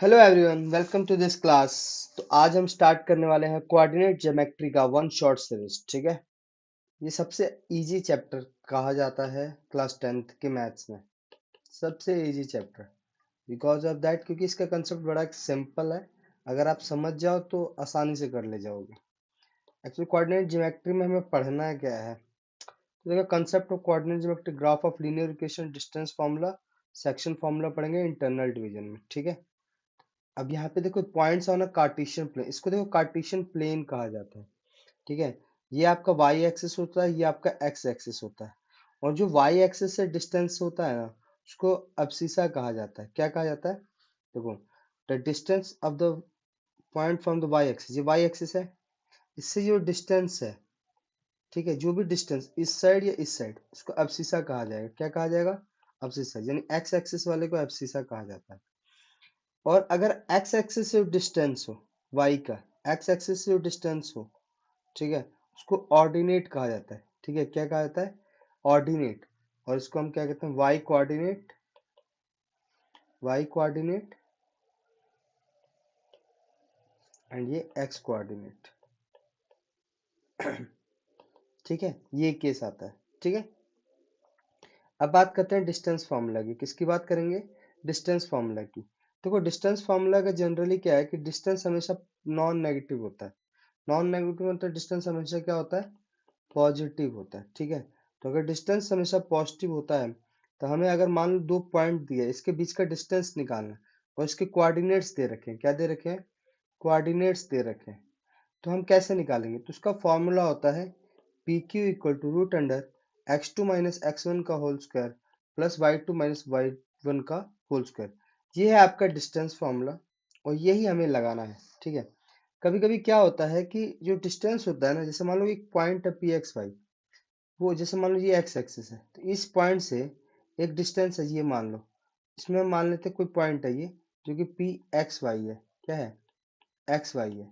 Hello everyone, welcome to this class. तो आज हम स्टार्ट करने वाले हैं कोऑर्डिनेट ज्योमेट्री का वन शॉर्ट सीरीज। ठीक है, ये सबसे इजी चैप्टर कहा जाता है क्लास 10th के मैथ्स में। सबसे easy chapter because of that, क्योंकि इसका कंसेप्ट बड़ा सिंपल है। अगर आप समझ जाओ तो आसानी से कर ले जाओगे। एक्चुअली कोऑर्डिनेट ज्योमेट्री में हमें पढ़ना क्या है, तो देखो concept of coordinate geometry, graph of linear equation, distance formula, section formula पढ़ेंगे इंटरनल डिवीजन में। ठीक है, अब यहाँ पे देखो points on a Cartesian plane, इसको देखो कार्टेशियन प्लेन कहा जाता है। ठीक है, ये आपका वाई एक्सिस होता है, ये आपका एक्स एक्सिस होता है। और जो वाई एक्सिस से डिस्टेंस होता है ना, उसको अब्सिसा कहा जाता है। क्या कहा जाता है? देखो, the distance of the point from the Y axis, ये वाई एक्सिस है, इससे जो डिस्टेंस है, ठीक है, जो भी डिस्टेंस इस साइड या इस साइड, इसको अब्सिसा कहा जाएगा। क्या कहा जाएगा? अब्सिसा, यानी एक्स एक्सिस वाले को अब्सिसा कहा जाता है। और अगर एक्स एक्सिस से डिस्टेंस हो, वाई का एक्स एक्सिस से डिस्टेंस हो, ठीक है, उसको ऑर्डिनेट कहा जाता है। ठीक है, क्या कहा जाता है? ऑर्डिनेट। और इसको हम क्या कहते हैं? Y coordinate, Y coordinate and ये एक्स कोऑर्डिनेट। ठीक है, ये केस आता है। ठीक है, अब बात करते हैं डिस्टेंस फार्मूला की। किसकी बात करेंगे? डिस्टेंस फार्मूला की। देखो, डिस्टेंस फार्मूला का जनरली क्या है कि डिस्टेंस हमेशा नॉन नेगेटिव होता है। नॉन नेगेटिव मतलब डिस्टेंस हमेशा क्या होता है? पॉजिटिव होता है। ठीक है, तो अगर डिस्टेंस हमेशा पॉजिटिव होता है, तो हमें अगर मान लो दो पॉइंट दिए, इसके बीच का डिस्टेंस निकालना है, और इसके कोऑर्डिनेट्स दे रखे हैं। क्या दे रखे हैं? कोऑर्डिनेट्स दे रखे हैं। तो हम कैसे निकालेंगे? तो उसका फॉर्मूला होता है P Q equal to root under X two minus x one का whole square plus Y two minus Y one का होल स्क्वायर। ये है आपका डिस्टेंस फॉर्मूला, और यही हमें लगाना है। ठीक है, कभी कभी क्या होता है कि जो डिस्टेंस होता है ना, जैसे मान लो एक पॉइंट है पी एक्स वाई, वो जैसे मान लो ये एक्स एक्सिस है, तो इस पॉइंट से एक डिस्टेंस है, ये मान लो, इसमें हम मान लेते हैं कोई पॉइंट है ये, जो कि पी एक्स वाई है। क्या है? एक्स वाई है।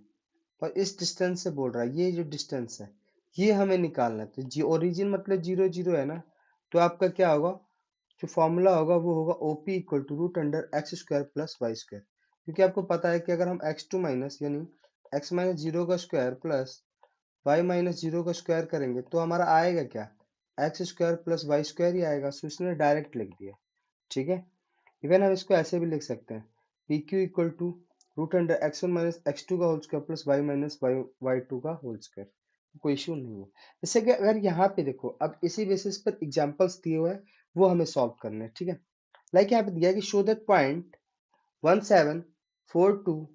और इस डिस्टेंस से बोल रहा है, ये जो डिस्टेंस है ये हमें निकालना है। तो जी ओरिजिन मतलब जीरो जीरो है ना, तो आपका क्या होगा? जो फॉर्मूला होगा वो होगा OP equal to root under x square plus y square. क्योंकि आपको पता है कि अगर हम एक्स टू माइनस यानी एक्स माइनस जीरो का square plus y minus zero का स्क्वायर करेंगे तो हमारा आएगा क्या? X square plus y square ही आएगा। सो इसने डायरेक्ट लिख दिया। ठीक है, इवन हम इसको ऐसे भी लिख सकते हैं, P Q equal to root under x one minus x two का whole square plus y minus y two का होल स्क्वायर। कोई इशू नहीं है। जैसे कि अगर यहाँ पे देखो, अब इसी बेसिस पर एग्जांपल्स दिए हुए हैं, वो हमें सॉल्व करने हैं। ठीक है, लाइक यहाँ पे दिया है कि show that point 1742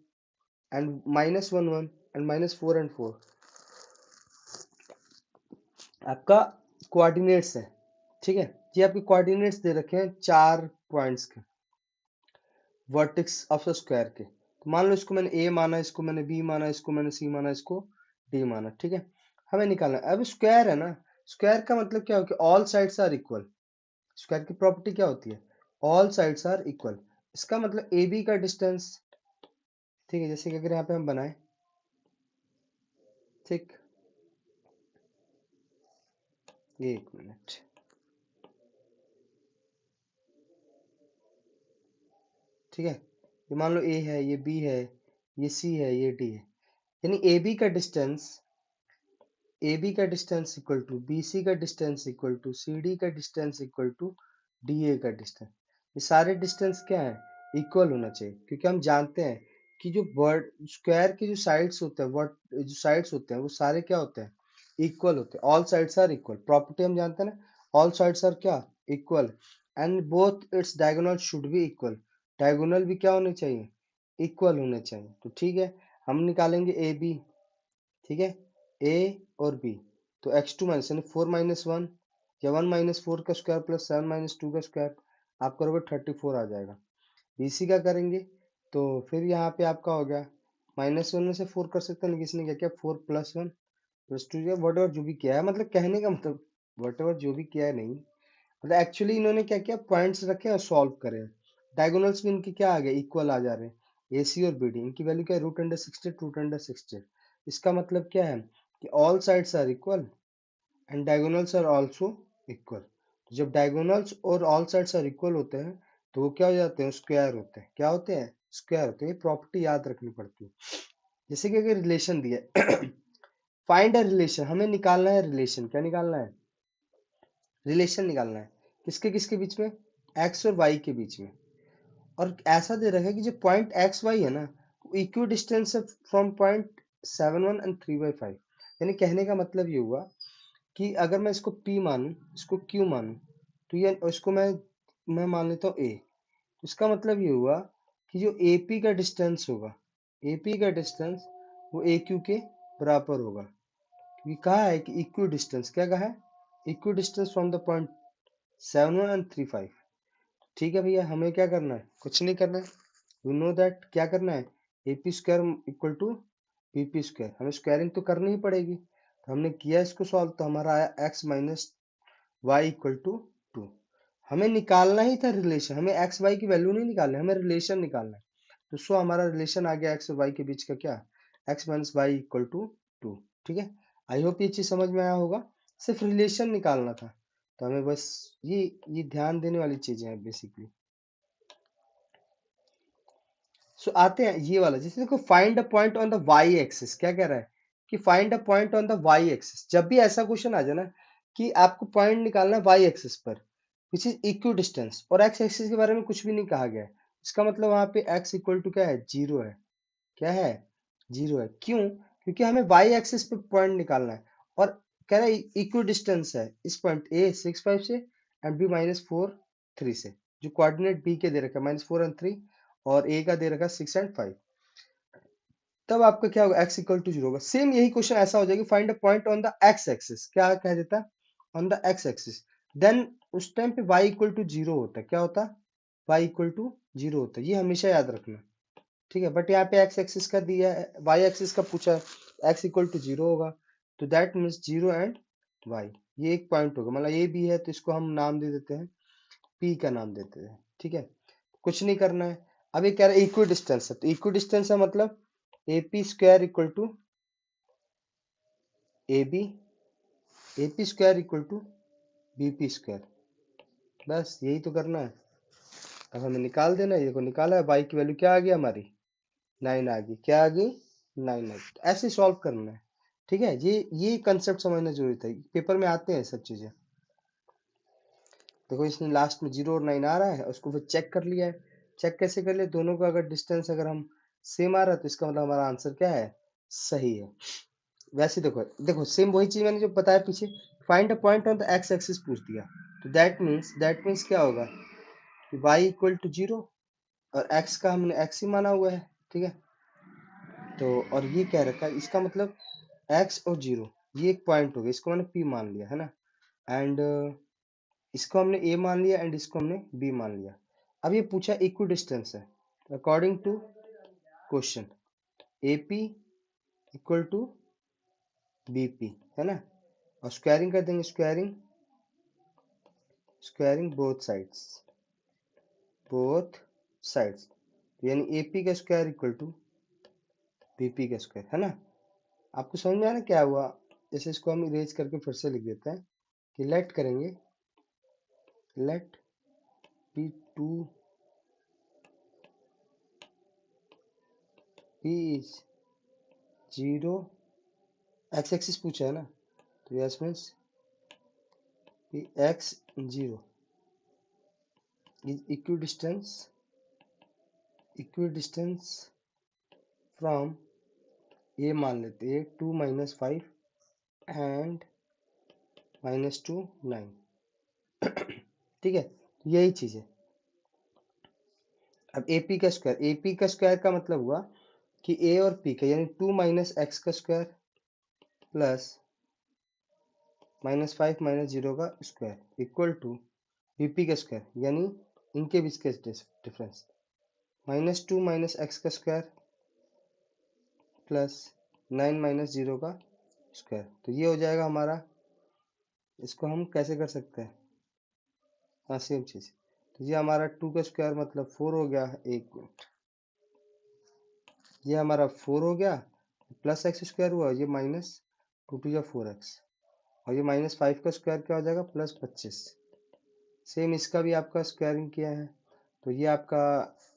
and minus one one and minus four and four आपका कोऑर्डिनेट्स है। ठीक है, ये आपके कोऑर्डिनेट्स दे रखे हैं चार पॉइंट्स के, वर्टेक्स ऑफ द स्क्वायर के। तो मान लो इसको मैंने ए माना, इसको मैंने बी माना, इसको मैंने सी माना, इसको डी माना। ठीक है, हमें निकालना है। अब स्क्वायर है ना, स्क्वायर का मतलब क्या हो कि all sides are equal. Square की प्रॉपर्टी क्या होती है? All sides are equal. इसका मतलब ए बी का डिस्टेंस, ठीक है, जैसे कि अगर यहाँ पे हम बनाए, ठीक, ये एक मिनट, ठीक है, ये मान लो ए है, ये बी है, ये सी है, ये डी है, यानी ए बी का डिस्टेंस, ए बी का distance equal to B C का distance equal to C D का distance equal to D A का डिस्टेंस। ये सारे डिस्टेंस क्या है? इक्वल होना चाहिए, क्योंकि हम जानते हैं कि जो वर्ड स्क्वायर के जो साइड्स होते हैं, वर्ड जो साइड्स होते हैं, वो सारे क्या होते हैं? इक्वल होते हैं। All sides are equal, property हम जानते हैं ना, ऑल साइड्स आर क्या? Equal, and both its diagonal should be equal. Diagonal भी क्या होने चाहिए? इक्वल होने चाहिए। तो ठीक है, हम निकालेंगे ए बी। ठीक है, ए और बी, तो एक्स टू माइनस यानी फोर माइनस वन, या वन माइनस फोर का square plus seven minus two का स्क्वायर, आप करोगे 34 आ जाएगा। बीसी का करेंगे तो फिर यहाँ पे आपका हो गया, माइनस वन में से फोर कर सकते हैं, लेकिन इसने क्या किया, four plus one plus two, what ever जो भी किया है, मतलब कहने का मतलब वट एवर जो भी किया है नहीं, मतलब एक्चुअली इन्होंने क्या किया, पॉइंट्स रखे और सॉल्व करे। डायगोनल्स में इनके क्या आ गए? इक्वल आ जा रहे हैं। एसी और बीडी इनकी वैल्यू क्या है? Root under 60, root under 60। इसका मतलब क्या है कि all sides are equal and diagonals are also equal. जब डायगोनल्स और ऑल साइड्स आर इक्वल होते हैं तो वो क्या हो जाते हैं? स्क्वायर होते हैं। क्या होते हैं? स्क्वायर होते हैं। ये प्रॉपर्टी याद रखनी पड़ती है। जैसे कि अगर रिलेशन दिया फाइंड अ रिलेशन, हमें निकालना है रिलेशन। क्या निकालना है? रिलेशन निकालना है। किसके किसके बीच में? एक्स और वाई के बीच में। और ऐसा दे रखा है कि जो पॉइंट एक्स वाई है ना, इक्वी डिस्टेंस है फ्रॉम पॉइंट 7 1 एंड 3/5। यानी कहने का मतलब ये हुआ कि अगर मैं इसको P मानूं, इसको Q मानूं, तो ये उसको मैं मान लेता हूँ A। इसका मतलब ये हुआ कि जो AP का डिस्टेंस होगा, AP का डिस्टेंस वो AQ के बराबर होगा। क्योंकि कहा है कि इक्वी डिस्टेंस, क्या कहा है? Equi distance from the point 7 1 and 3 5। ठीक है भैया, हमें क्या करना है? कुछ नहीं करना है। यू नो दैट क्या करना है? AP square equal to BP square. हमें स्क्वायरिंग तो करनी ही पड़ेगी। तो हमने किया इसको सॉल्व, तो हमारा आया x minus Y equal to 2। हमें निकालना ही था रिलेशन, हमें एक्स वाई की वैल्यू नहीं निकालना है, हमें रिलेशन निकालना है। तो सो हमारा रिलेशन आ गया एक्स और वाई के बीच का, क्या? X minus Y equal to 2। ठीक है, आई होप ये चीज समझ में आया होगा। सिर्फ रिलेशन निकालना था, तो हमें बस ये ध्यान देने वाली चीजें हैं बेसिकली। सो आते हैं ये वाला, जैसे देखो find a point on the Y axis. क्या कह रहा है कि find a point on the Y axis. जब भी ऐसा क्वेश्चन आ जाए ना कि आपको पॉइंट निकालना है वाई एक्सिस पर, विच इज इक्वी डिस्टेंस, और एक्स एक्सिस के बारे में कुछ भी नहीं कहा गया है, इसका मतलब वहां पे एक्स इक्वल टू क्या है? 0 है। क्या है? 0 है। क्यों? क्योंकि हमें वाई एक्सिस पे पॉइंट निकालना है, और कह रहा है इक्वी डिस्टेंस है इस पॉइंट ए 6 5 से एंड बी -4 3 से। जो कोऑर्डिनेट बी के दे रखा है -4 एंड 3, और ए का दे रखा है 6 एंड 5। तब आपका क्या होगा? x इक्वल टू 0 होगा। सेम यही क्वेश्चन ऐसा हो जाएगा, find a point on the x axis. क्या कह देता है? On the x axis. Then उस टाइम पे y इक्वल टू 0 होता है। क्या होता है? y इक्वल टू 0 होता है। ये हमेशा याद रखना। ठीक है, बट यहाँ पे x एक्सिस का दिया है, y एक्सिस का पूछा है, x इक्वल टू 0 होगा। तो दैट मीन्स 0 एंड y। ये एक पॉइंट होगा, मतलब ये भी है तो इसको हम नाम दे देते हैं, p का नाम देते हैं। ठीक है, कुछ नहीं करना है। अब ये कह रहा है इक्वी डिस्टेंस है, तो इक्वी डिस्टेंस है मतलब AP square equal to AB, AP square equal to BP square. बस यही तो करना है। अब हमें निकाल देना है। ये को निकाला है, y की वैल्यू क्या आ गई हमारी? 9 आ गई। क्या आ गई? 9 आ गई। तो ऐसे सॉल्व करना है। ठीक है, ये कंसेप्ट समझना जरूरी था, पेपर में आते हैं सब चीजें। देखो इसने लास्ट में 0 और 9 आ रहा है, उसको फिर चेक कर लिया है। चेक कैसे कर लिया? दोनों का अगर डिस्टेंस अगर हम सेम आ रहा है तो इसका मतलब हमारा आंसर क्या है? सही है। वैसे देखो देखो सेम वही चीज मैंने जो बताया पीछे, find a point on the x axis पूछ दिया, तो दैट मीन्स क्या होगा कि y इक्वल टू 0, और x का हमने x ही माना हुआ है। ठीक है, तो और ये कह रखा है, इसका मतलब x और 0 ये एक पॉइंट हो गया, इसको मैंने p मान लिया है ना, एंड इसको हमने a मान लिया एंड इसको हमने b मान लिया। अब ये पूछा इक्वी डिस्टेंस है, according to question AP equal to BP है ना, और स्क्वायरिंग कर देंगे, स्क्वायरिंग बोथ साइड्स, यानी AP का स्क्वायर इक्वल टू BP का स्क्वायर है ना। आपको समझ में आया ना क्या हुआ? जैसे इसको हम इरेज करके फिर से लिख देते हैं कि लेट करेंगे, let P2 P is 0, x axis पूछा है ना, तो yes means P x 0 is equidistant from A, मान लेते हैं 2 -5 एंड -2 9। ठीक है, तो यही चीज है। अब AP का स्क्वायर का मतलब हुआ कि A और P का, यानी 2 - x का स्क्वायर प्लस -5 -0 का स्क्वायर इक्वल टू BP का स्क्वायर, यानी इनके बीच का डिफरेंस, -2 - x का स्क्वायर प्लस 9 -0 का स्क्वायर। तो ये हो जाएगा हमारा, इसको हम कैसे कर सकते हैं? हाँ सेम चीज, तो ये हमारा 2 का स्क्वायर मतलब 4 हो गया। एक मिनट, ये हमारा 4 हो गया, प्लस एक्स स्क्वायर हुआ, ये -2 या 4x, और ये -5 का स्क्वायर क्या हो जाएगा? +25। सेम इसका भी आपका स्क्वायरिंग किया है, तो ये आपका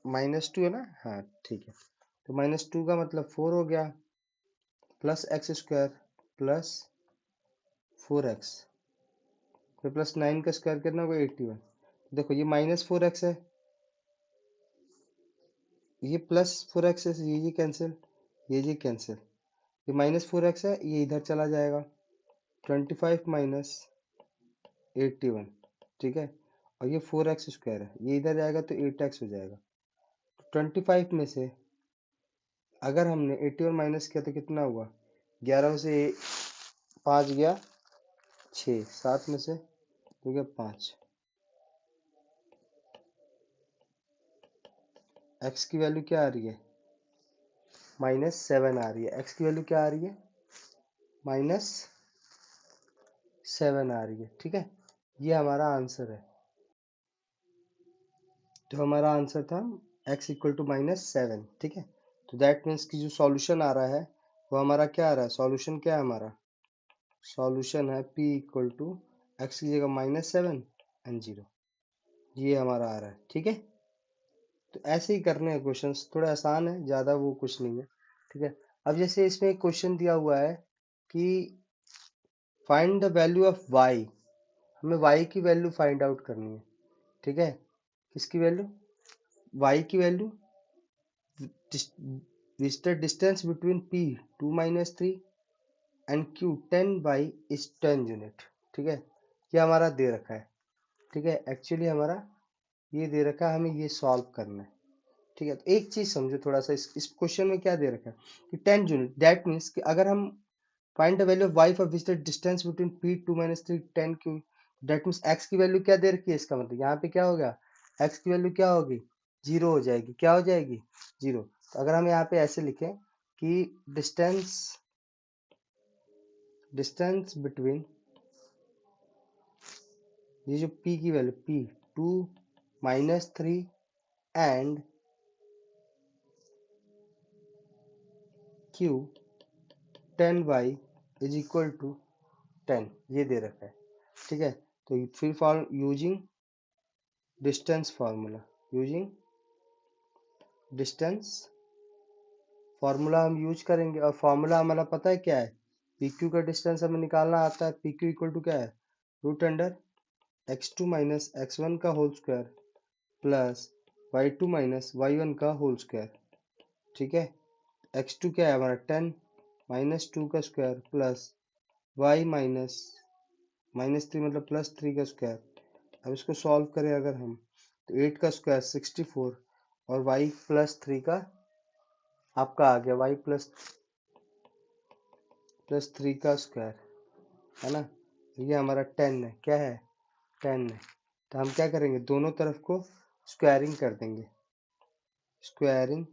-2 है ना, हाँ ठीक है। तो -2 का मतलब 4 हो गया, plus x square plus 4x, फिर प्लस 9 का स्क्वायर कितना होगा 81। देखो ये -4x है, ये +4x है, ये कैंसिल, ये कैंसिल, ये -4x है, ये इधर चला जाएगा, 25 माइनस 81, ठीक है। और ये 4x स्क्वायर है, ये इधर जाएगा तो 8x हो जाएगा। 25 में से अगर हमने 81 माइनस किया तो कितना हुआ, 11 से 5 गया 6, 7 में से हो गया 5। x की वैल्यू क्या आ रही है, -7 आ रही है। x की वैल्यू क्या आ रही है, -7 आ रही है, ठीक है। ये हमारा आंसर है। तो हमारा आंसर था x इक्वल टू -7, ठीक है। तो दैट मीन्स कि जो सॉल्यूशन आ रहा है वो हमारा क्या आ रहा है, सॉल्यूशन क्या है हमारा, सॉल्यूशन है p इक्वल टू x की जगह -7 एंड 0, ये हमारा आ रहा है, ठीक है। तो ऐसे ही करने हैं क्वेश्चंस, थोड़ा आसान है, ज़्यादा वो कुछ नहीं है, ठीक है। अब जैसे इसमें एक क्वेश्चन दिया हुआ है कि find the value of y, हमें y की वैल्यू फाइंड आउट करनी है, ठीक है। किसकी वैल्यू, y की value, visited distance between p 2 minus 3 and q 10 by is 10 unit, ठीक है। ये हमारा दे रखा है, ठीक है। एक्चुअली हमारा ये दे रखा है, हमें ये सॉल्व करना है, ठीक है। तो एक चीज समझो थोड़ा सा, इस क्वेश्चन में क्या दे रखा है कि 10 यूनिट, दैट मीन्स कि अगर हम find the value of y for visited distance between p 2 minus 3 10 q, that means x की वैल्यू क्या दे रखी है, इसका मतलब यहाँ पे क्या होगा, x की वैल्यू क्या होगी, 0 हो जाएगी, क्या हो जाएगी 0। तो अगर हम यहाँ पे ऐसे लिखें कि डिस्टेंस बिटवीन, ये जो p की value p 2 minus 3 and q 10 by is equal to 10, ये दे रखा है, ठीक है। तो फिर for using distance formula, using distance formula हम यूज करेंगे, और फार्मूला हमारा पता है क्या है, पी क्यू का डिस्टेंस हमें निकालना आता है, पी क्यू इक्वल टू क्या है, root under x2 minus x1 का whole square plus y2 minus y1 का होल स्क्वायर, ठीक है। x2 क्या है हमारा 10 -2 का स्क्वायर प्लस y -3 मतलब +3 का स्क्वायर। अब इसको सॉल्व करें अगर हम, तो 8 का स्क्वायर 64 और y +3 का आपका आ गया y +3 का स्क्वायर, है ना। ये हमारा 10 है, क्या है 10 है। तो हम क्या करेंगे, दोनों तरफ को स्क्वायरिंग कर देंगे, squaring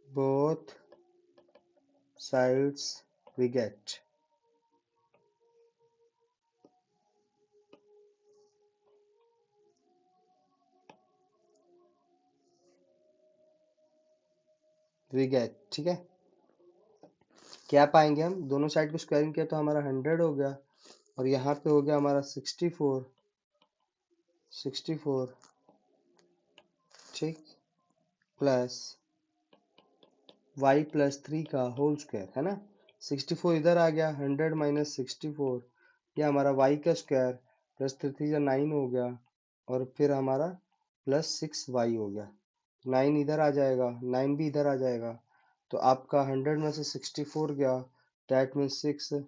both sides we get, ठीक है। क्या पाएंगे हम, दोनों साइड को स्क्वायरिंग किया तो हमारा 100 हो गया, और यहाँ पे हो गया हमारा 64 ठीक, प्लस y +3 का होल स्क्वायर, है ना। 64 इधर आ गया, 100 माइनस 64, ये हमारा y का स्क्वायर प्लस 3 9 हो गया, और फिर हमारा +6y हो गया, 9 इधर आ जाएगा, 9 भी इधर आ जाएगा, तो आपका 100 में से 64 गया, दैट मीन्स 6,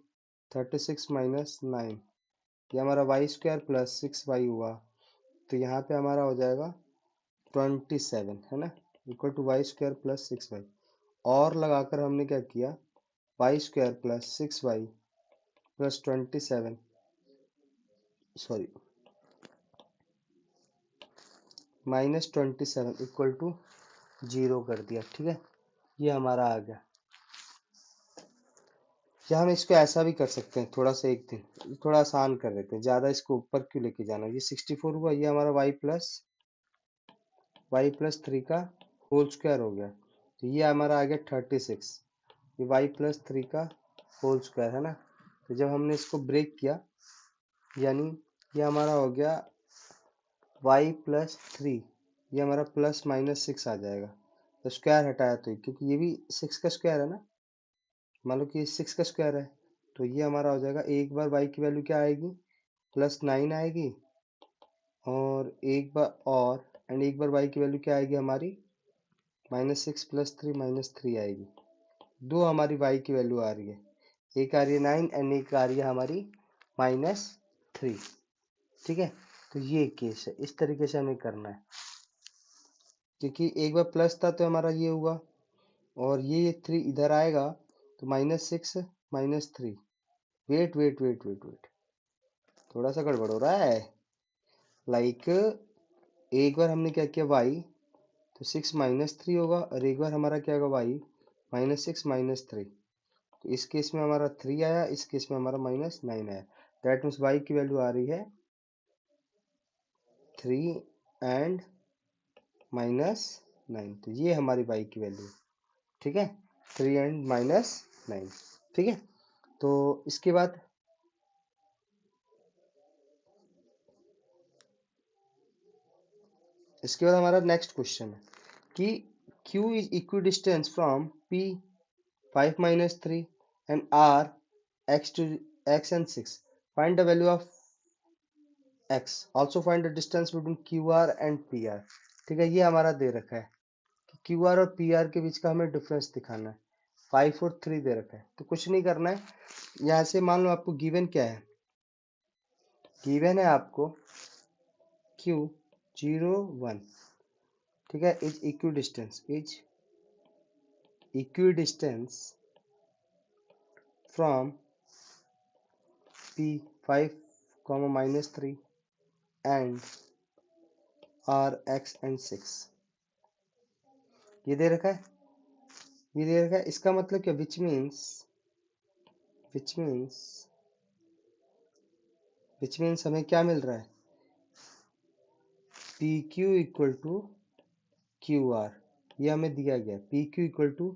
36 माइनस 9, ये हमारा y स्क्वायर प्लस 6y हुआ, तो यहाँ पे हमारा हो जाएगा 27, है ना, equal to Y square plus 6y। और लगाकर हमने क्या किया, Y square plus 6y plus 27, sorry -27 equal to 0 कर दिया, ठीक है। ये हमारा आ गया। या हम इसको ऐसा भी कर सकते हैं, थोड़ा सा एक दिन थोड़ा आसान कर देते हैं, ज़्यादा इसको ऊपर क्यों लेके जाना, ये 64 हुआ, ये हमारा y+3 का होल स्क्वायर हो गया, तो ये हमारा आ गया 36, ये y+3 का होल स्क्वायर, है ना। तो जब हमने इसको ब्रेक किया, यानी ये हमारा हो गया वाई प्लस थ्री, ये हमारा प्लस माइनस सिक्स आ जाएगा। तो स्क्वायर हटाया तो क्योंकि ये भी सिक्स का स्क्वायर है ना, मान लो कि ये सिक्स का स्क्वायर है, तो ये हमारा हो जाएगा, एक बार वाई की वैल्यू क्या आएगी, प्लस नाइन आएगी, और एक बार और एंड एक बार वाई की वैल्यू क्या आएगी हमारी, minus six plus three minus three आएगी। दो हमारी वाई की वैल्यू आ रही है, एक आ रही है नाइन एंड एक आ रही है हमारी माइनस थ्री। ठीक है, तो ये केस है, इस तरीके से हमें करना है, क्योंकि एक बार प्लस था तो हमारा ये हुआ, और ये थ्री इधर आएगा तो minus six minus three. Wait wait wait wait wait, थोड़ा सा गड़बड़ हो रहा है। लाइक एक बार हमने क्या किया वाई, तो सिक्स माइनस थ्री होगा, और एक बार हमारा क्या होगा Y minus six minus three. तो इस केस में हमारा थ्री आया, इस केस में हमारा माइनस नाइन आया। दैट मीन्स वाई की वैल्यू आ रही है थ्री एंड माइनस नाइन। तो ये हमारी वाई की वैल्यू, ठीक है, थ्री एंड माइनस नाइन। ठीक है, तो इसके बाद हमारा नेक्स्ट क्वेश्चन है कि Q is equidistant from P 5 minus 3 and R x to x and 6. Find the value of x. Also find the distance between QR and PR. ठीक है, ये हमारा दे रखा है कि QR और PR के बीच का हमें डिफरेंस दिखाना है। 5 और 3 दे रखा है, तो कुछ नहीं करना है। यहाँ से मान लो आपको गिवन क्या है, गिवन है आपको Q 0 1, ठीक है, is equidistance from P 5 minus 3 and R x and 6। ये दे रखा है, ये दे रखा है, इसका मतलब क्या, विच मीन्स हमें क्या मिल रहा है, P Q equal to Q R, ये हमें दिया गया P Q equal to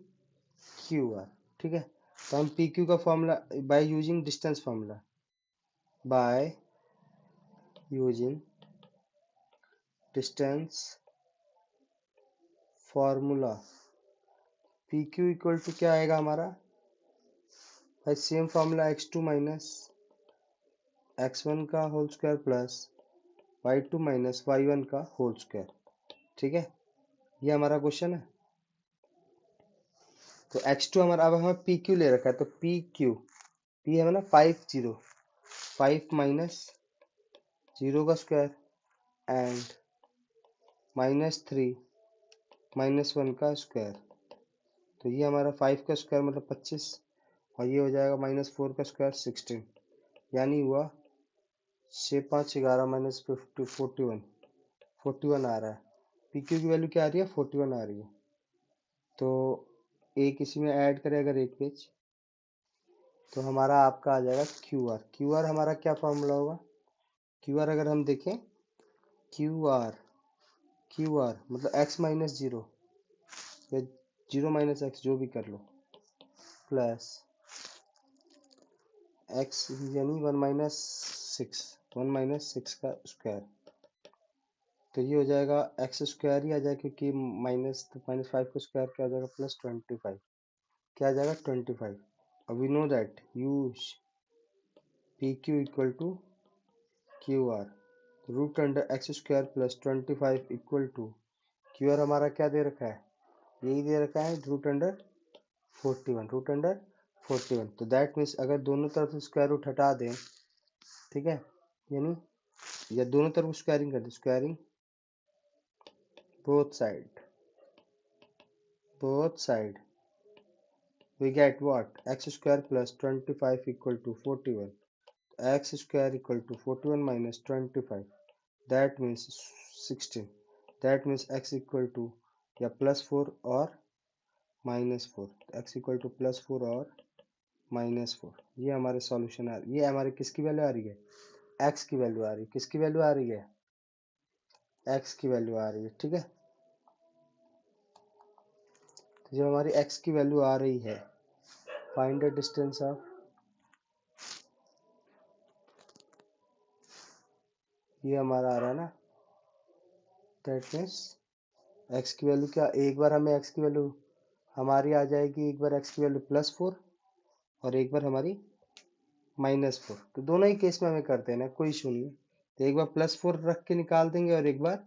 Q R. ठीक है, तो हम पी क्यू का formula by using distance formula, by using distance formula, P Q equal to क्या आएगा हमारा, by same formula x two minus x one का whole square plus Y two minus Y one का whole square. ठीक है, ये हमारा question है। तो x2 हमारा, अब हमें पी क्यू ले रखा है, तो पी क्यू, पी है ना 5 0, 5 माइनस जीरो का square and minus three minus one का स्क्वायर। तो ये हमारा 5 का स्क्वायर मतलब 25, और ये हो जाएगा माइनस फोर का स्क्वायर 16, यानी हुआ 6 5 11 माइनस 50 41 आ रहा है। पी क्यू की वैल्यू क्या आ रही है, 41 आ रही है। तो एक इसी में ऐड करें अगर एक पेज, तो हमारा आपका आ जाएगा क्यू आर। क्यू आर हमारा क्या फॉर्मूला होगा, क्यू आर अगर हम देखें, क्यू आर मतलब एक्स माइनस जीरो या जीरो माइनस एक्स जो भी कर लो, प्लस एक्स यानी वन माइनस सिक्स का स्क्वायर। तो ये हो जाएगा एक्स स्क्वायर ही आ जाएगा, क्योंकि माइनस फाइव का स्क्वायर क्या हो जाएगा, प्लस 25, क्या आ जाएगा 25। अब we know that use P Q equal to Q R, root under x square plus 25 equal to Q R हमारा क्या दे रखा है, यही दे रखा है रूट अंडर 41। तो दैट मीन्स अगर दोनों तरफ स्क्वायर रूट हटा दें, ठीक है, यानी या दोनों तरफ स्क्वायरिंग कर दें, squaring both side we get what, x square plus 25 equal to 41, x square equal to 41 minus 25, that means 16, that means x equal to या प्लस फोर और minus four, x equal two plus four और minus four. ये हमारे solution आ रही है, ये हमारे किसकी वैल्यू आ रही है, एक्स की वैल्यू आ रही है, किसकी वैल्यू आ रही है, एक्स की वैल्यू आ रही है। ठीक है, तो जब हमारी एक्स की वैल्यू आ रही है, फाइंड द डिस्टेंस ऑफ, ये हमारा आ रहा है ना दैट मीन्स एक्स की वैल्यू क्या, एक बार हमें एक्स की वैल्यू हमारी आ जाएगी, एक बार एक्स की वैल्यू +4 और एक बार हमारी -4। तो दोनों ही केस में हमें कर देना, कोई इशू नहीं है। तो एक बार +4 रख के निकाल देंगे और एक बार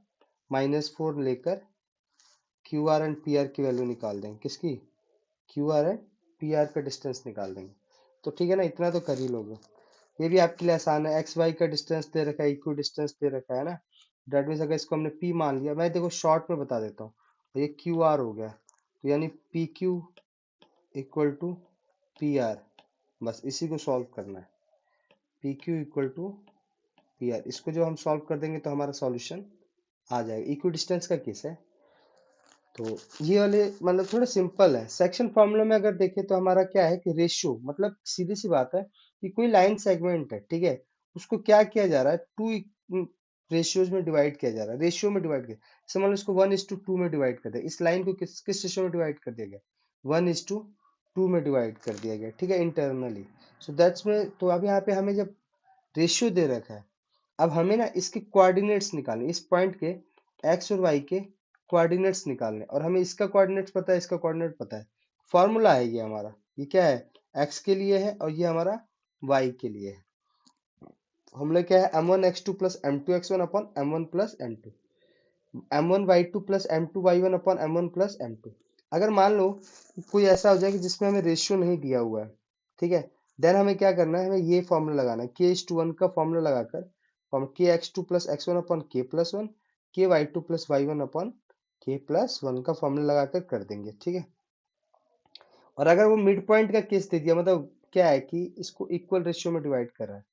-4 लेकर Q R and P R की वैल्यू निकाल देंगे। किसकी? Q R and P R का डिस्टेंस निकाल देंगे। तो ठीक है ना, इतना तो कर ही लोगे। ये भी आपके लिए आसान है। एक्स वाई का डिस्टेंस दे रखा है, इक्वी डिस्टेंस दे रखा है ना। डेट मीन्स अगर इसको हमने पी मान लिया, मैं देखो शॉर्ट में बता देता हूँ, ये क्यू आर हो गया, तो यानी P Q equal to P R. बस इसी को सॉल्व करना है, P Q equal to P R. इसको जो हम सॉल्व कर देंगे तो हमारा सॉल्यूशन आ जाएगा। इक्वी डिस्टेंस का केस है, तो ये वाले मतलब थोड़ा सिंपल है। सेक्शन फॉर्मूला में अगर देखें तो हमारा क्या है कि रेशियो, मतलब सीधी सी बात है कि कोई लाइन सेगमेंट है, ठीक है, उसको क्या किया जा रहा है, टू रेशियोज में डिवाइड किया जा रहा है, रेशियो में डिवाइड किया। जैसे मान लो इसको 1:2 में डिवाइड कर दिया, इस लाइन को किस किस रेशियो में डिवाइड कर दिया गया, 1:2 में डिवाइड कर दिया गया, ठीक है, इंटरनली। सो दैट्स में, तो अब यहाँ पे हमें जब रेशियो दे रखा है, अब हमें ना इसके कोऑर्डिनेट्स निकालने, इस पॉइंट के एक्स और वाई के कोऑर्डिनेट्स निकालने, और हमें इसका कोऑर्डिनेट्स पता है, इसका कोऑर्डिनेट पता है। फॉर्मूला है ये हमारा, ये क्या है, एक्स के लिए है और ये हमारा वाई के लिए है। फॉर्मूला क्या है, m1 x2 plus m2 x1 upon m1 plus m2, m1 y2 plus m2 y1 upon m1 plus m2। अगर मान लो कोई ऐसा हो जाए कि जिसमें हमें रेशियो नहीं दिया हुआ है, ठीक है, देन हमें क्या करना है, हमें ये फॉर्मूला लगाना है, k:1 का फॉर्मूला लगाकर, k x2 plus x1 upon k plus 1, k y2 plus y1 upon k plus 1 का फॉर्मूला लगाकर कर देंगे, ठीक है। और अगर वो मिड पॉइंट का केस दे दिया, मतलब क्या है कि इसको इक्वल रेशियो में डिवाइड कर रहा है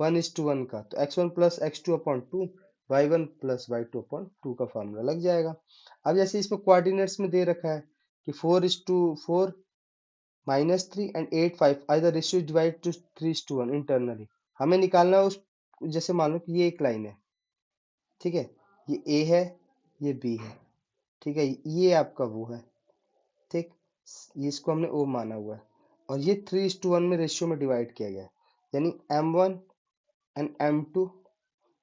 1:1 का, तो x1 plus x2 upon 2, y1 plus y2 upon 2 का फॉर्मूला लग जाएगा। अब जैसे इसमें कोऑर्डिनेट्स में दे रखा है कि 4:4 -3 and 8:5 either ratio divide two 3:1 internally, हमें निकालना है उस, जैसे मान लो कि ये एक लाइन है, ठीक है, ये ए है, ये बी है, ठीक है, ये आपका वो है, ठीक, ये इसको हमने ओ माना हुआ है, और ये 3:1 में रेशियो में डिवाइड किया गया है, यानी m1 एंड m2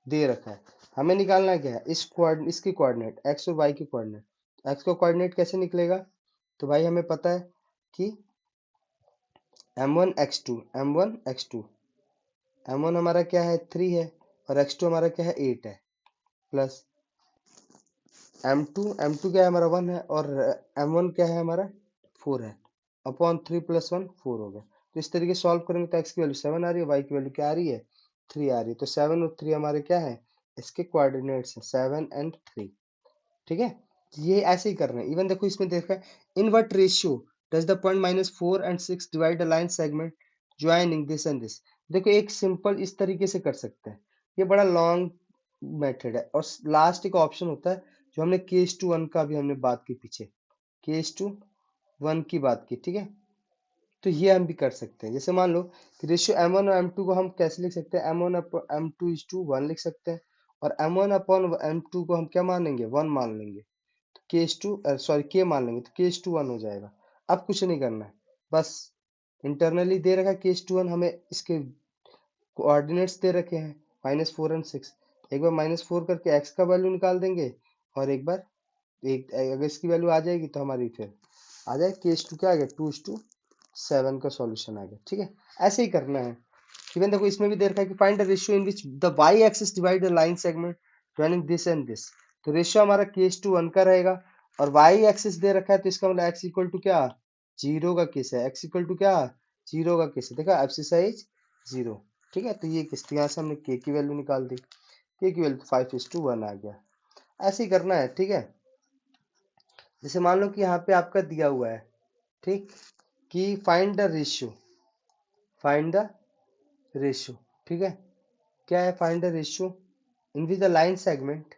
दे रखा है। हमें निकालना क्या है, इसकी कोऑर्डिनेट एक्स और वाई की कोऑर्डिनेट। एक्स का कोऑर्डिनेट कैसे निकलेगा, तो भाई हमें पता है कि m1 x2, m1 x2, m1 हमारा क्या है 3 है, और x2 हमारा क्या है 8 है, प्लस m2 क्या है हमारा 1 है, और m1 क्या है हमारा 4 है, अपॉन 3 + 1 4 हो गया। तो इस तरीके सॉल्व करेंगे तो x की वैल्यू 7 आ रही है, y की वैल्यू क्या आ रही है 3 आ रही है। तो 7 और 3 हमारे क्या है, इसके कोऑर्डिनेट्स है 7 एंड 3, ठीक है। ये ऐसे ही करना है। इवन देखो इसमें देखा है, in what ratio does the point -4 and 6 divide the line segment joining this and this. देखो एक सिंपल इस तरीके से कर सकते हैं, ये बड़ा लॉन्ग मेथड है। और लास्ट एक ऑप्शन होता है जो हमने k:1 का भी हमने बात की पीछे, k:1 की बात की, ठीक है। तो ये हम भी कर सकते हैं। जैसे मान लो कि रेशियो m1 और m2 को हम कैसे लिख सकते हैं, m1/m2 1 लिख सकते हैं, और m1/m2 को हम क्या मानेंगे 1 मान लेंगे, के मान लेंगे, तो k:1 हो जाएगा। अब कुछ नहीं करना है, बस इंटरनली दे रखा है k:1, हमें इसके कोऑर्डिनेट्स दे रखे हैं -4 और 6। एक बार -4 करके x का वैल्यू निकाल देंगे, और एक बार एक अगर इसकी वैल्यू आ जाएगी तो हमारी फिर आ जाए k:2 क्या आ गया 2:7 का सॉल्यूशन आ गया, ठीक है। ऐसे ही करना है। इवन देखो इसमें भी दे रखा है कि find the ratio in which the y axis divide the line segment joining this and this. तो रेशियो हमारा k:1 का रहेगा, और y एक्सिस दे रखा है, तो इसका मतलब x इक्वल टू क्या 0 का केस है, x इक्वल टू क्या 0 का केस है। देखा एब्सिसाइज 0, ठीक है। तो ये किस, यहाँ से हमने k की वैल्यू निकाल दी, k की वैल्यू 5:1 आ गया। ऐसे ही करना है, ठीक है। जैसे मान लो कि यहाँ पे आपका दिया हुआ है, ठीक, कि find the ratio, find the ratio, ठीक है। क्या है find the ratio in which the line segment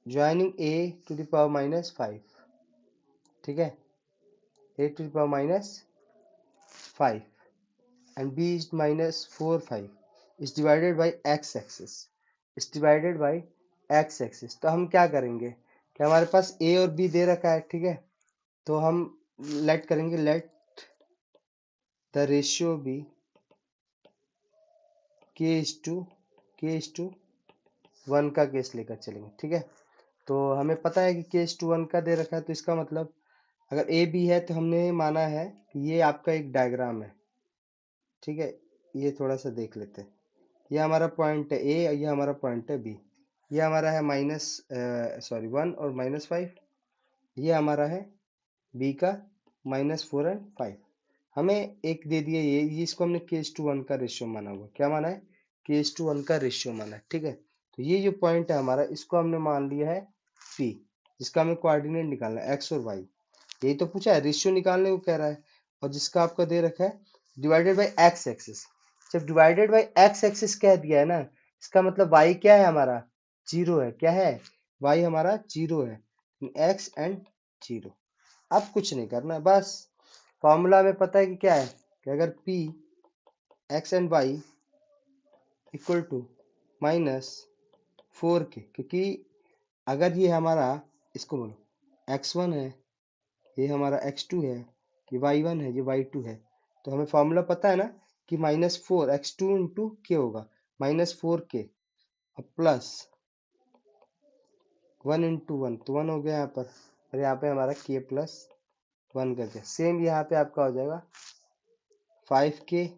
joining a to the power -5, ठीक है, a to the power -5 and b is -4 5 is divided by x axis, is divided by x axis। तो हम क्या करेंगे कि हमारे पास a और b दे रखा है, ठीक है, तो हम लेट करेंगे, let the ratio B k:1 k:1 का केस लेकर चलेंगे, ठीक है। तो हमें पता है कि k:1 का दे रखा है, तो इसका मतलब अगर ए बी है तो हमने माना है कि ये आपका एक डायग्राम है, ठीक है। ये थोड़ा सा देख लेते हैं। ये हमारा पॉइंट है ए, ये हमारा पॉइंट है बी। ये हमारा है -1 और -5। ये हमारा है बी का -4 और 5। हमें एक दे दिया ये इसको हमने k:1 का रेशियो माना हुआ। क्या माना है? k:1 का रेशियो माना है, ठीक है। तो ये जो पॉइंट है हमारा, इसको हमने मान लिया है P, जिसका हमें कोऑर्डिनेट निकालना है x और y। यही तो पूछा है, रेशियो निकालने को कह रहा है। और जिसका आपका दे रखा है डिवाइडेड बाई एक्स एक्सिस। जब डिवाइडेड बाई एक्स एक्सिस कह दिया है ना, इसका मतलब y क्या है हमारा? 0 है। क्या है? y हमारा 0 है। x and 0। अब कुछ नहीं करना, बस फॉर्मूला में पता है कि क्या है कि अगर p x and y equal to -4k, क्योंकि अगर ये हमारा, इसको बोलो x1 है, ये हमारा x2 है, ये y1 है, ये y2 है, तो हमें फॉर्मूला पता है ना कि -4 x2 इंटू के होगा, -4k अब प्लस 1 इंटू 1, तो 1 हो गया यहाँ पर, और यहाँ पे हमारा k+1 कर दिया। सेम यहाँ पे आपका हो जाएगा 5k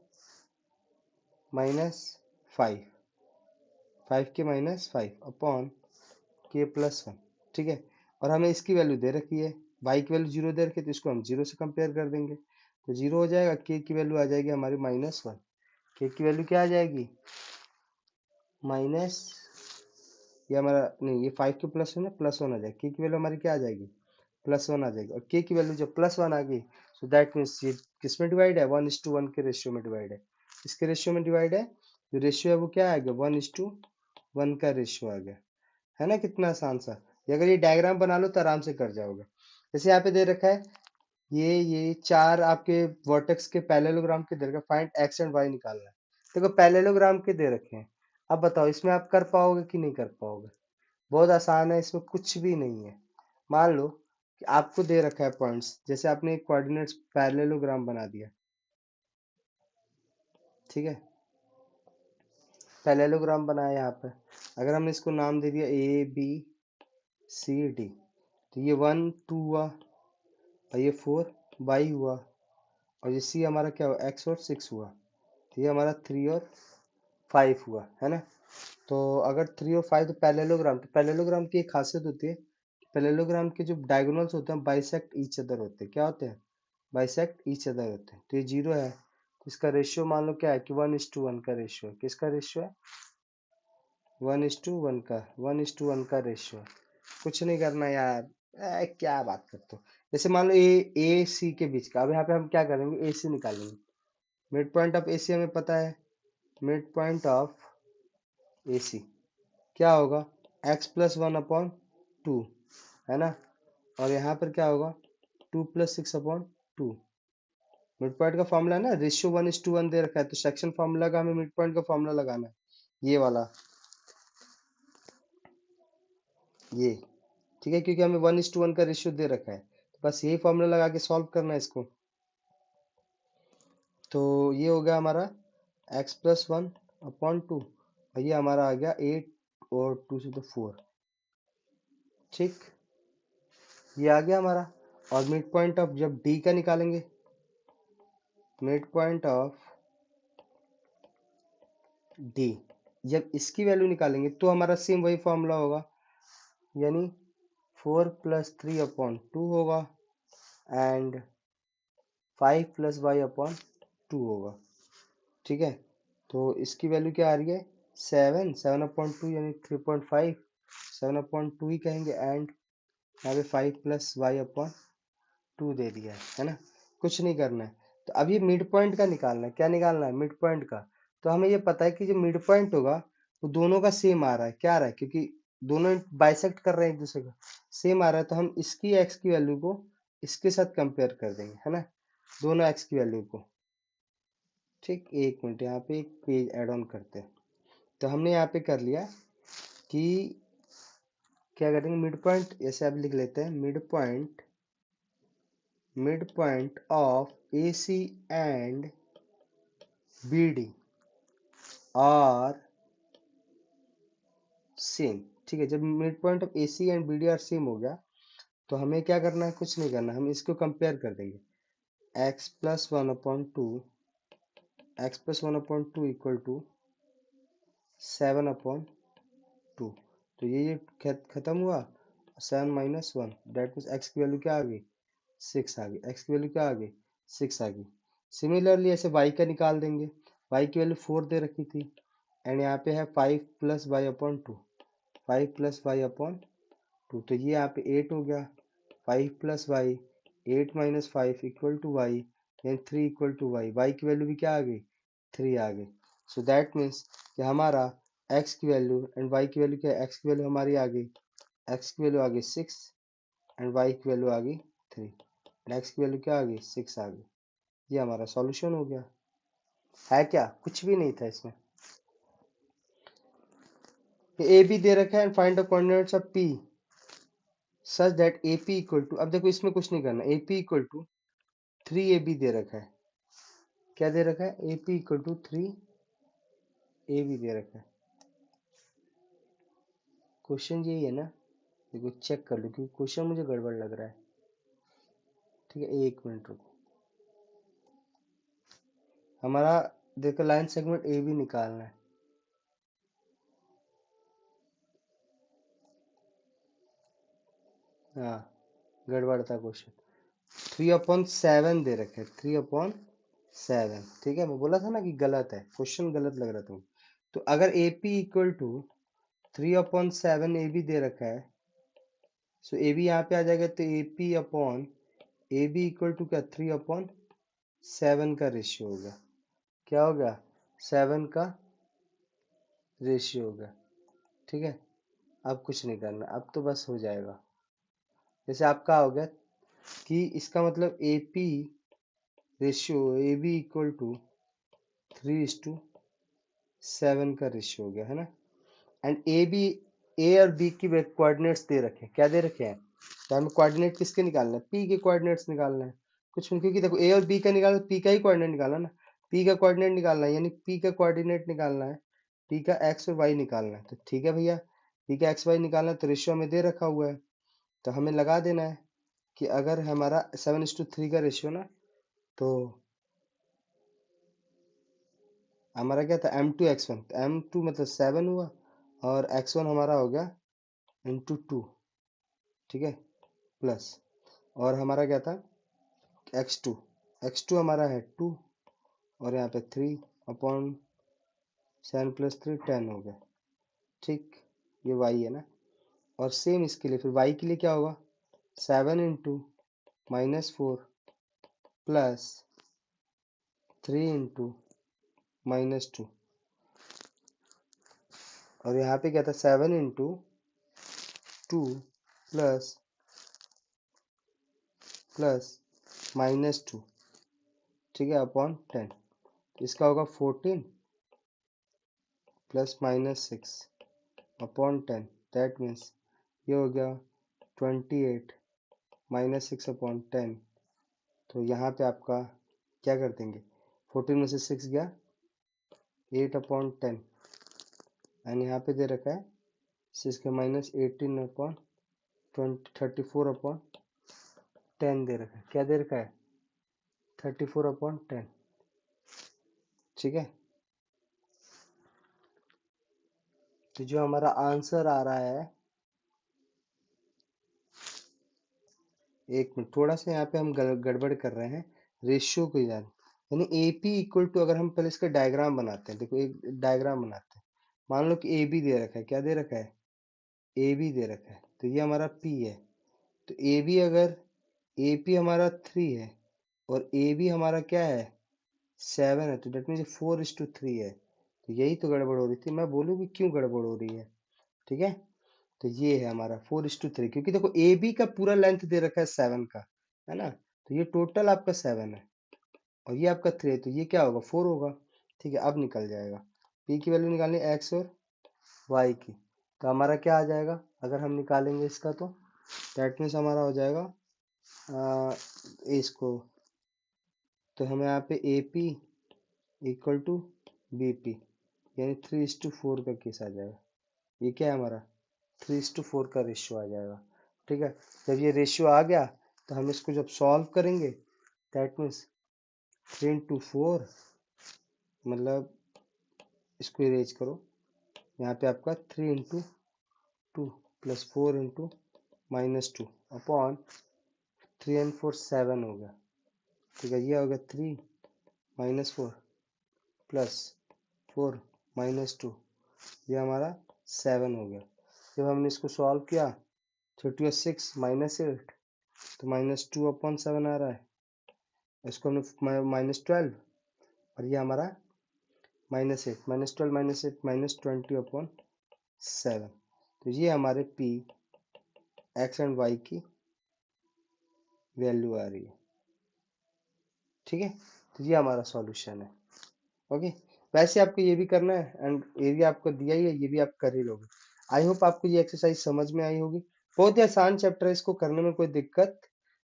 -5, 5k-5 अपॉन k+1, ठीक है। और हमें इसकी वैल्यू दे रखी है, y की वैल्यू 0 दे रखी है, तो इसको हम 0 से कंपेयर कर देंगे, तो 0 हो जाएगा। k की वैल्यू आ जाएगी हमारी -1। k की वैल्यू क्या आ जाएगी? माइनस, ये हमारा नहीं, ये 5 के +1 है, +1 आ जाएगा। k की वैल्यू हमारी क्या आ जाएगी? +1 आ जाएगी। और k की वैल्यू जब +1 आ गई, सो दैट मीन्स ये किस में डिवाइड है? 1:1 के रेशियो में डिवाइड है। इसके रेशियो में डिवाइड है, जो रेशियो है वो क्या आ गया? 1:1 का रेशियो आ गया, है ना। कितना आसान सा। ये अगर ये डायग्राम बना लो तो आराम से कर जाओगे। जैसे यहाँ पे दे रखा है, ये चार आपके वर्टेक्स के पैरेललोग्राम के दे रखा है, फाइंड एक्स एंड वाई निकालना है। देखो पैरेललोग्राम के दे रखे हैं, अब बताओ इसमें आप कर पाओगे कि नहीं कर पाओगे? बहुत आसान है, इसमें कुछ भी नहीं है। मान लो कि आपको दे रखा है पॉइंट्स, जैसे आपने एक कोऑर्डिनेट्स पैरेललोग्राम बना दिया, ठीक है। पैरेललोग्राम बनाया यहाँ पर, अगर हमने इसको नाम दे दिया ए बी सी डी, तो ये 1 2 हुआ, और ये 4 वाई हुआ, और ये सी हमारा क्या हुआ? एक्स और 6 हुआ। तो ये हमारा 3 और 5 हुआ, है ना। तो अगर 3 और 5 तो पैरेललोग्राम, तो पैरेललोग्राम की एक खासियत होती है, पैरेललोग्राम के जो डायगोनल्स होते हैं बाइसेक्ट ईच अदर होते हैं। क्या होते हैं? बाइसेक्ट ईच अदर होते हैं। तो ये 0 है, तो इसका रेशियो मान लो क्या है कि 1:1 का रेशियो है। किसका रेशियो है? 1:1 का, 1:1 का रेशियो। कुछ नहीं करना यार, क्या बात करते हो। जैसे मान लो ए सी के बीच का, अब यहाँ पे हम क्या करेंगे? ए सी निकालेंगे। मिड पॉइंट ऑफ ए सी हमें पता है, मिड पॉइंट ऑफ ए सी क्या होगा? x+1/2, है ना। और यहाँ पर क्या होगा? 2+6/2। मिड पॉइंट का फॉर्मूला है ना, रेशियो 1:1 दे रखा है, तो सेक्शन फॉर्मूला का हमें मिड पॉइंट का फॉर्मूला लगाना है, ये वाला, ये, ठीक है। क्योंकि हमें 1:1 का रेशियो दे रखा है, तो बस यही फॉर्मूला लगा के सॉल्व करना है इसको। तो ये हो गया हमारा x+1/2, और ये हमारा आ गया 8 और 2 से तो 4, ठीक। ये आ गया हमारा। और मिड पॉइंट ऑफ जब डी का निकालेंगे, मिड पॉइंट ऑफ डी, जब इसकी वैल्यू निकालेंगे तो हमारा सेम वही फॉर्मूला होगा, यानी 4+3/2 होगा एंड 5+y/2 होगा, ठीक है। तो इसकी वैल्यू क्या आ रही है? 7/2 यानी 3.5, 7/2 ही कहेंगे, एंड यहाँ पे 5+y/2 दे दिया है ना। कुछ नहीं करना है। तो अब ये मिड पॉइंट का निकालना है। क्या निकालना है? मिड पॉइंट का। तो हमें ये पता है कि जो मिड पॉइंट होगा वो दोनों का सेम आ रहा है। क्या आ रहा है? क्योंकि दोनों बाइसेक्ट कर रहे हैं एक दूसरे का, सेम आ रहा है, तो हम इसकी एक्स की वैल्यू को इसके साथ कंपेयर कर देंगे, है ना, दोनों एक्स की वैल्यू को, ठीक। एक मिनट, यहाँ पे एक पेज ऐड ऑन करते हैं। तो हमने यहाँ पे कर लिया कि क्या करेंगे, मिड पॉइंट ऐसे आप लिख लेते हैं, midpoint of A C and B D are same. ठीक है, जब midpoint of A C and B D are same हो गया तो हमें क्या करना है, कुछ नहीं करना, हम इसको कंपेयर कर देंगे। X plus one upon two, X plus one upon two equal to 7/2। तो ये खत्म हुआ, 7 - 1, डेट मीन्स एक्स की वैल्यू क्या आ गई, 6 आ गई। एक्स की वैल्यू क्या आ गई, 6 आ गई। सिमिलरली ऐसे वाई का निकाल देंगे, वाई की वैल्यू 4 दे रखी थी, एंड यहाँ पे है 5 + y/2, 5 + y/2, तो ये यहाँ पे 8 हो गया। 5 + y, 8 - 5 इक्वल टू वाई, यानी 3 इक्वल टू वाई। वाई की वैल्यू भी क्या आ गई, 3 आ गई। सो दैट मीन्स कि हमारा x की वैल्यू एंड y की वैल्यू क्या है, x की वैल्यू हमारी आ गई, x की वैल्यू आ गई 6 एंड y की वैल्यू आ गई 3, एंड x की वैल्यू क्या आ गई, 6 आ गई। ये हमारा सॉल्यूशन हो गया। है क्या, कुछ भी नहीं था इसमें। ए बी दे रखा है and find the coordinates of p such that A P equal to, अब देखो इसमें कुछ नहीं करना, A P equal to 3ab दे रखा है। क्या दे रखा है, A P equal to 3ab दे रखा है। क्वेश्चन यही है ना, देखो चेक कर लो क्योंकि क्वेश्चन मुझे गड़बड़ लग रहा है। ठीक है, एक मिनट रुको। हमारा देखो लाइन सेगमेंट ए बी निकालना है। हाँ, गड़बड़ था क्वेश्चन। 3/7 दे रखे, 3/7। ठीक है, मैं बोला था ना कि गलत है, क्वेश्चन गलत लग रहा था। तो अगर A P equal to 3/7 A B दे रखा है, सो ए बी यहाँ पे आ जाएगा, तो A P upon A B equal to क्या, 3/7 का रेशियो होगा। क्या होगा, 7 का रेशियो होगा। ठीक है, अब कुछ नहीं करना, अब तो बस हो जाएगा। जैसे आपका हो गया कि इसका मतलब A P ratio A B equal to 3:7 का रेशियो हो गया, है ना। एंड ए बी, ए और बी की कोऑर्डिनेट्स दे रखे हैं। क्या दे रखे हैं, तो हमें कोऑर्डिनेट किसके निकालना है, पी के कोऑर्डिनेट्स निकालना है। कुछ नहीं, क्योंकि देखो ए और बी का निकालना, पी का ही कोऑर्डिनेट निकालना ना, पी का कोऑर्डिनेट निकालना है, यानी पी का कोऑर्डिनेट निकालना है, पी का एक्स और वाई निकालना है। तो ठीक है भैया, पी का एक्स वाई निकालना है, तो रेशियो हमें दे रखा हुआ है, तो हमें लगा देना है कि अगर हमारा 7:3 का रेशियो ना, तो हमारा क्या था, m2 x1, तो m2 मतलब 7 हुआ, और x1 हमारा हो गया × 2। ठीक है, प्लस, और हमारा क्या था, x2, x2 हमारा है 2, और यहाँ पे 3/7 + 3 10 हो गया। ठीक, ये y है ना। और सेम इसके लिए, फिर y के लिए क्या होगा, 7 × -4 + 3 × -2, और यहाँ पे क्या था, 7 × 2 प्लस -2, ठीक है, अपॉन 10। तो इसका होगा 14 + -6 अपॉन 10, दैट मीन्स ये हो गया 28 -6 अपॉन 10। तो यहाँ पे आपका क्या कर देंगे, 14 में से 6 गया, 8/10, एंड यहाँ पे दे रखा है 6 का -18/20, 34/10 दे रखा है। क्या दे रखा है, 34/10। ठीक है, तो जो हमारा आंसर आ रहा है, एक मिनट, थोड़ा सा यहाँ पे हम गड़बड़ कर रहे हैं, रेशियो को याद, यानी ए पी इक्वल टू, अगर हम पहले इसका डायग्राम बनाते हैं, देखो एक डायग्राम बनाते हैं। मान लो कि ए बी दे रखा है, क्या दे रखा है, ए बी दे रखा है, तो ये हमारा पी है। तो ए बी, अगर ए पी हमारा 3 है और ए बी हमारा क्या है, 7 है, तो डेट मीन 4:3 है। तो यही तो गड़बड़ हो रही थी, मैं बोलूँ कि क्यों गड़बड़ हो रही है। ठीक है, तो ये है हमारा 4:3, क्योंकि देखो ए बी का पूरा लेंथ दे रखा है 7 का, है ना, तो ये टोटल आपका 7 है, और ये आपका 3 है, तो ये क्या होगा, 4 होगा। ठीक है, अब निकल जाएगा, p की वैल्यू निकालनी है x और y की, तो हमारा क्या आ जाएगा, अगर हम निकालेंगे इसका, तो दैट मीन्स हमारा हो जाएगा इसको, तो हमें यहाँ पे A P equal to B P, यानी 3:4 का केस आ जाएगा। ये क्या है हमारा 3:4 का रेशियो आ जाएगा। ठीक है, जब ये रेशियो आ गया तो हम इसको जब सॉल्व करेंगे, दैट मीन्स 3:4, मतलब इसको इरेज करो, यहाँ पे आपका 3 × 2 प्लस 4 × -2 अपॉन 3 and 4 7 हो गया। ठीक है, ये हो गया 3 - 4 प्लस 4 - 2, ये हमारा 7 हो गया। जब हमने इसको सॉल्व किया, 36 -8 तो -2/7 आ रहा है, इसको हमने -12, और ये हमारा -8, -12 -8 -20/7, तो ये हमारे p x एंड y की वैल्यू आ रही है। ठीक है, तो ये हमारा सॉल्यूशन है। ओके, वैसे आपको ये भी करना है एंड एरिया आपको दिया ही है, ये भी आप कर ही लोगे। आई होप आपको ये एक्सरसाइज समझ में आई होगी। बहुत ही आसान चैप्टर है, इसको करने में कोई दिक्कत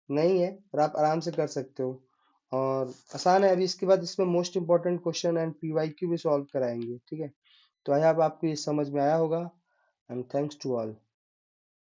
नहीं है और आप आराम से कर सकते हो, और आसान है। अभी इसके बाद इसमें most important question and PYQ भी सॉल्व कराएंगे। ठीक है, तो आई होप आपको ये समझ में आया होगा एंड थैंक्स टू ऑल।